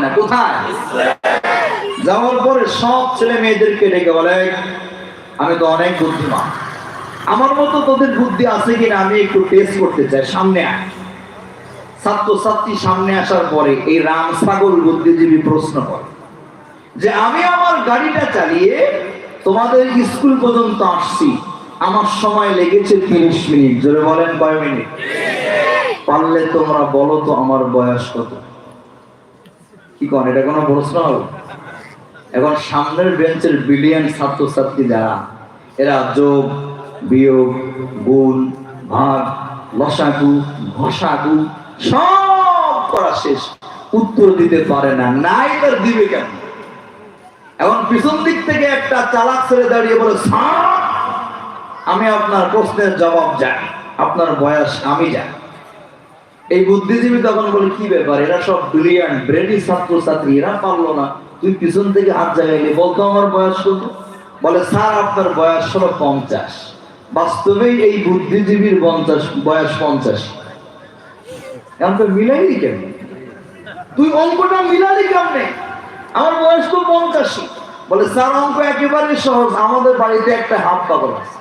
না, কোথায়? যাওয়ার পরে সব ছেলে মেয়েদেরকে ডেকে বলে, আমি তো অনেক বুদ্ধিমান, আমার মতো তোদের বুদ্ধি আছে কিনা আমি একটু টেস্ট করতে চাই, সামনে আয়। ছাত্রছাত্রী সামনে আসার পরে এই রাম ছাগল বুদ্ধিজীবী প্রশ্ন করে যে আমি আমার গাড়িটা চালিয়ে তোমাদের স্কুল পর্যন্ত আসছি, আমার সময় লেগেছে 30 মিনিট। জোরে বলেন কয় মিনিট? পারলে তোমরা বলো তো আমার বয়স কত? কি কোন, এটা কোনো প্রশ্ন হবে? এখন সামনের বেঞ্চের ব্রিলিয়ান্ট ছাত্রছাত্রী যারা, এরা যোগ বিয়োগ গুণ ভাগ লসাগু ঘষাগু সব করা শেষ, উত্তর দিতে পারে না। নাই তার দিবে কেন? এখন পিছন দিক থেকে একটা চালাক ছেলে দাঁড়িয়ে বলে, স্যার আমি আপনার প্রশ্নের জবাব জানি, আপনার বয়স আমি জানি। এই বুদ্ধিজীবী তখন বলে, কি ব্যাপার, এরা সব ব্রিলিয়ান্ট ব্রেডি ছাত্রছাত্রী, এরা পারলো না, তুই পিছন থেকে হাত জাগাইলি, বলতো আমার বয়স কত? বলে, স্যার আপনার বয়স হলো 50। বাস্তবেই এই বুদ্ধিজীবীর বয়স 50। এখন তো মিলাইলি কেন? তুই অঙ্কটা মিলালি কেমনে? আমার বয়স তো 85। বলে, স্যার অঙ্ক একেবারে সহজ, আমাদের বাড়িতে একটা হাফ পাগল আছে,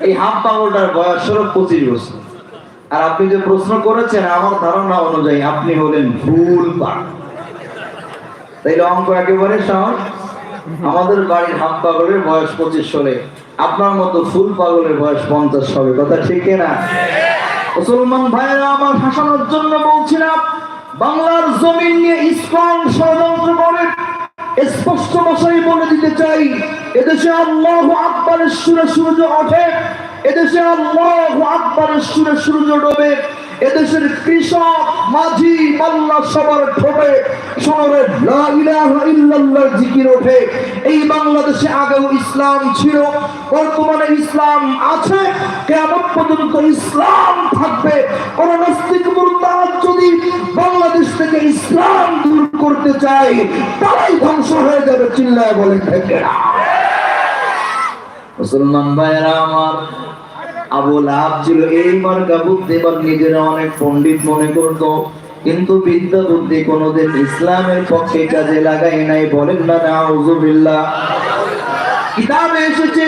এই হাফ পাগলটার বয়স হলো 25 বছর। আর আপনি যে প্রশ্ন করেছেন আমার ধারণা অনুযায়ী আপনি হলেন ভুল পাগল। তাইলে অঙ্ক একেবারে সহজ, আমাদের বাড়ির হাফ পাগলের বয়স 25 হলে আপনার মতো ফুল পাগলের বয়স 50 হবে। কথা ঠিক না? মুসলমান ভাইয়েরা আমার, হাসানোর জন্য বলছি না, বাংলার জমিন নিয়ে ইসলাম ষড়যন্ত্র করে স্পষ্ট ভাষায় বলে দিতে চাই, এদেশে আল্লাহু আকবারের সুরে সূর্য ওঠে, এদেশে আল্লাহু আকবারের সুরে সূর্য ডোবে, এদেশের কৃষক মাঝি মাল্লা সবার ঠোঁটে শহরে লা ইলাহা ইল্লাল্লাহ জিকির ওঠে। এই বাংলাদেশে আগেও ইসলাম ছিল, বর্তমানে ইসলাম আছে, কিয়ামত পর্যন্ত ইসলাম থাকবে। কোন নাস্তিক মুরতাদ যদি বাংলাদেশ থেকে ইসলাম দূর করতে চায় তারাই ধ্বংস হয়ে যাবে। চিল্লায় বলে ঠিক না? মুসলমান ভাইয়েরা আমার, আবু লাহাব ছিল এই মার্কা বুদ্ধিমান, নিজেরা অনেক পণ্ডিত মনে করত, কিন্তু বিদ্যা বুদ্ধি কোনোদিন ইসলামের পক্ষে কাজে লাগাই নাই। বলেন না নাউযুবিল্লাহ। কিতাবে এসেছে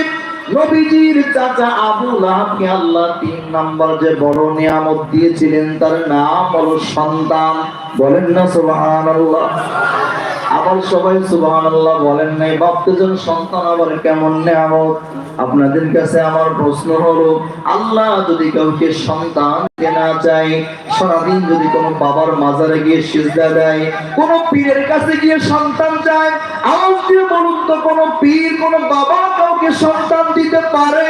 নবীজির চাচা আবু লাহাবকে আল্লাহ 3 নাম্বার যে বড় নিয়ামত দিয়েছিলেন তার নাম হলো সন্তান। বলেন না সুবহানাল্লাহ। আবার সবাই সুবহানাল্লাহ বলেন নাই, ভাবতেছেন সন্তান আবার কেমন নিয়ামত। আপনাদের কাছে আমার প্রশ্ন হলো, আল্লাহ যদি কাউকে সন্তান না চায়, সারাদিন যদি কোনো বাবার মাজারে গিয়ে সিজদা দেয়, কোন পীরের কাছে গিয়ে সন্তান চায়, আওয়াজ দিয়ে বলুন তো কোন পীর কোন বাবা কাউকে সন্তান দিতে পারে?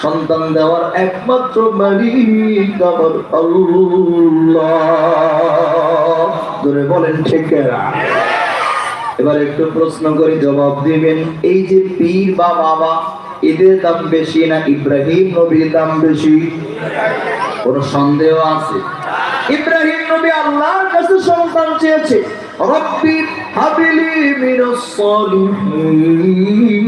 সন্তান দেওয়ার একমাত্র মালিক আমার আল্লাহ। ধরে বলেন ঠিক না? এবার একটু প্রশ্ন করে জবাব দিবেন, এই যে পীর বা বাবা, এদের দাম বেশি না ইব্রাহিম নবীর দাম বেশি? কোন সন্দেহ আছে? ইব্রাহিম নবী আল্লাহর কাছে সন্তান চেয়েছে, রব্বি হাবিলি মিনাস সালিহিন,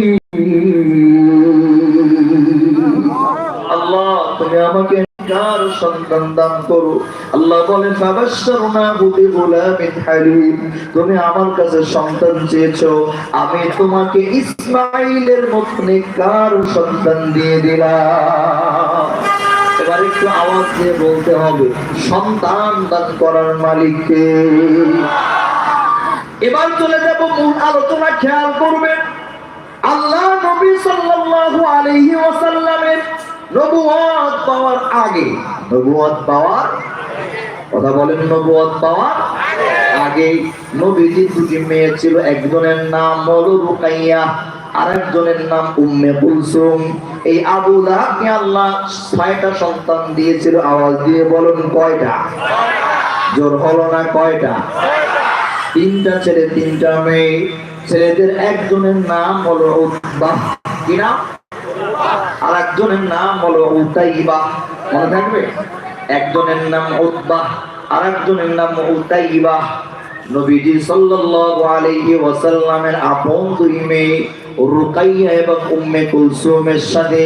আল্লাহ তুমি আমাকে যার সন্তান দান করো। আল্লাহ বলেন, ফাবাশশারনাহু বিগুলামিন হালিম, তুমি আমার কাছে সন্তান চেয়েছো, আমি তোমাকে ইসমাঈলের মতো নেককার সন্তান দিয়ে দিলাম। এবার একটু আওয়াজ দিয়ে বলতে হবে, সন্তান দান করার মালিক কে? এবার চলে যাব মূল আলোচনা। খেয়াল করবেন, আল্লাহ নবী সাল্লাল্লাহু আলাইহি ওয়াসাল্লামের নবুয়ত পাওয়ার আগে, নবুয়ত পাওয়ার কথা বলেন, নবুয়ত পাওয়ার আগে নবীজির 2টি মেয়ে ছিল। একজনের নাম হলো রুকাইয়া, আরেকজনের নাম উম্মে কুলসুম। এই আবু লাহাবকে আল্লাহ 6টা সন্তান দিয়েছিল। আওয়াজ দিয়ে বলুন কয়টা? জোর হলো না, কয়টা? 3টা ছেলে 3টা মেয়ে। ছেলেদের একজনের নাম হলো উতবা, কি নাম? আর একজনের নাম হলো উতাইবা। মনে থাকবে? একজনের নাম উতবা, আর একজনের নাম উতাইবা। নবীজি সাল্লাল্লাহু আলাইহি ওয়াসাল্লামের আপন 2 মেয়ে রুকাইয়া এবং উম্মে কুলসুমের সাথে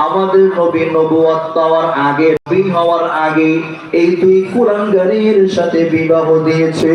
আমাদের নবী নবুয়ত পাওয়ার আগে, নবী হওয়ার আগে এই 2 কুলাঙ্গারের সাথে বিবাহ দিয়েছে।